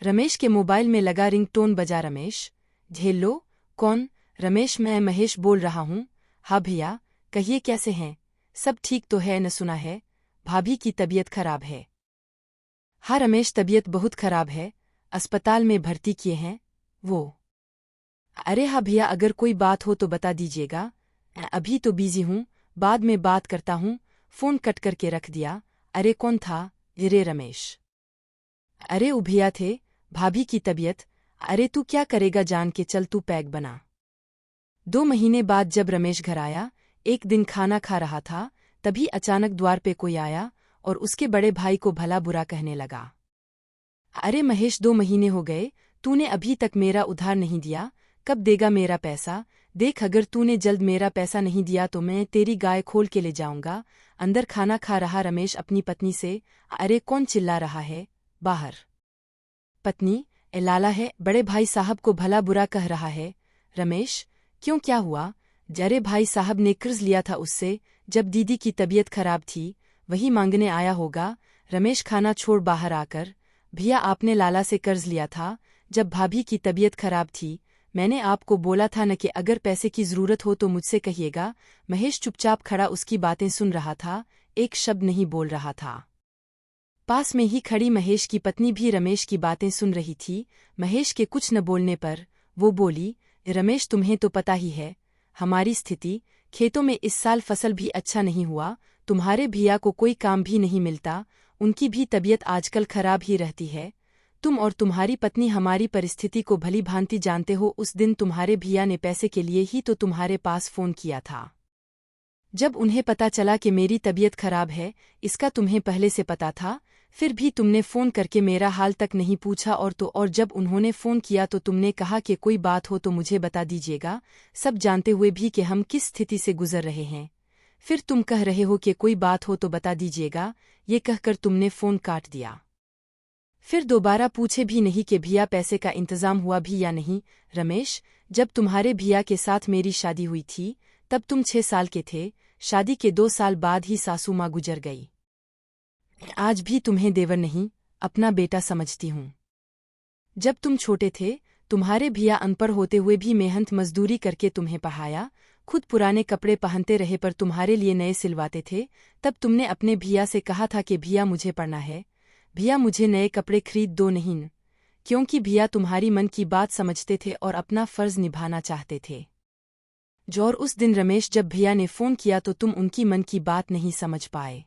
रमेश के मोबाइल में लगा रिंगटोन बजा। रमेश, हेलो, कौन? रमेश, मैं महेश बोल रहा हूँ। हाँ भैया, कहिए कैसे हैं? सब ठीक तो है न? सुना है भाभी की तबीयत खराब है। हाँ रमेश, तबीयत बहुत खराब है, अस्पताल में भर्ती किए हैं वो। अरे हाँ भैया, अगर कोई बात हो तो बता दीजिएगा, अभी तो बिजी हूँ, बाद में बात करता हूँ। फोन कट करके रख दिया। अरे कौन था? अरे रमेश। अरे वो भैया थे, भाभी की तबीयत। अरे तू क्या करेगा जान के, चल तू पैक बना। 2 महीने बाद जब रमेश घर आया, एक दिन खाना खा रहा था, तभी अचानक द्वार पे कोई आया और उसके बड़े भाई को भला बुरा कहने लगा। अरे महेश, 2 महीने हो गए, तूने अभी तक मेरा उधार नहीं दिया, कब देगा मेरा पैसा? देख, अगर तूने जल्द मेरा पैसा नहीं दिया तो मैं तेरी गाय खोल के ले जाऊंगा। अंदर खाना खा रहा रमेश अपनी पत्नी से, अरे कौन चिल्ला रहा है बाहर? पत्नी, ए लाला है, बड़े भाई साहब को भला बुरा कह रहा है। रमेश, क्यों, क्या हुआ? जरे भाई साहब ने कर्ज लिया था उससे, जब दीदी की तबीयत खराब थी, वही मांगने आया होगा। रमेश खाना छोड़ बाहर आकर, भैया आपने लाला से कर्ज लिया था जब भाभी की तबीयत खराब थी, मैंने आपको बोला था न कि अगर पैसे की जरूरत हो तो मुझसे कहिएगा। महेश चुपचाप खड़ा उसकी बातें सुन रहा था, एक शब्द नहीं बोल रहा था। पास में ही खड़ी महेश की पत्नी भी रमेश की बातें सुन रही थी। महेश के कुछ न बोलने पर वो बोली, रमेश तुम्हें तो पता ही है हमारी स्थिति, खेतों में इस साल फसल भी अच्छा नहीं हुआ, तुम्हारे भैया को कोई काम भी नहीं मिलता, उनकी भी तबीयत आजकल खराब ही रहती है। तुम और तुम्हारी पत्नी हमारी परिस्थिति को भली भांति जानते हो। उस दिन तुम्हारे भैया ने पैसे के लिए ही तो तुम्हारे पास फोन किया था। जब उन्हें पता चला कि मेरी तबीयत खराब है, इसका तुम्हें पहले से पता था, फिर भी तुमने फोन करके मेरा हाल तक नहीं पूछा। और जब उन्होंने फोन किया तो तुमने कहा कि कोई बात हो तो मुझे बता दीजिएगा, सब जानते हुए भी कि हम किस स्थिति से गुजर रहे हैं। फिर तुम कह रहे हो कि कोई बात हो तो बता दीजिएगा, ये कहकर तुमने फोन काट दिया। फिर दोबारा पूछे भी नहीं कि भैया पैसे का इंतजाम हुआ भी या नहीं। रमेश, जब तुम्हारे भैया के साथ मेरी शादी हुई थी, तब तुम 6 साल के थे, शादी के 2 साल बाद ही सासू माँ गुजर गई। आज भी तुम्हें देवर नहीं, अपना बेटा समझती हूँ। जब तुम छोटे थे, तुम्हारे भैया अनपढ़ होते हुए भी मेहनत मजदूरी करके तुम्हें पढ़ाया, खुद पुराने कपड़े पहनते रहे पर तुम्हारे लिए नए सिलवाते थे। तब तुमने अपने भैया से कहा था कि भैया मुझे पढ़ना है, भैया मुझे नए कपड़े खरीद दो। नहीं, क्योंकि भैया तुम्हारी मन की बात समझते थे और अपना फर्ज निभाना चाहते थे। और उस दिन रमेश, जब भैया ने फोन किया तो तुम उनकी मन की बात नहीं समझ पाए।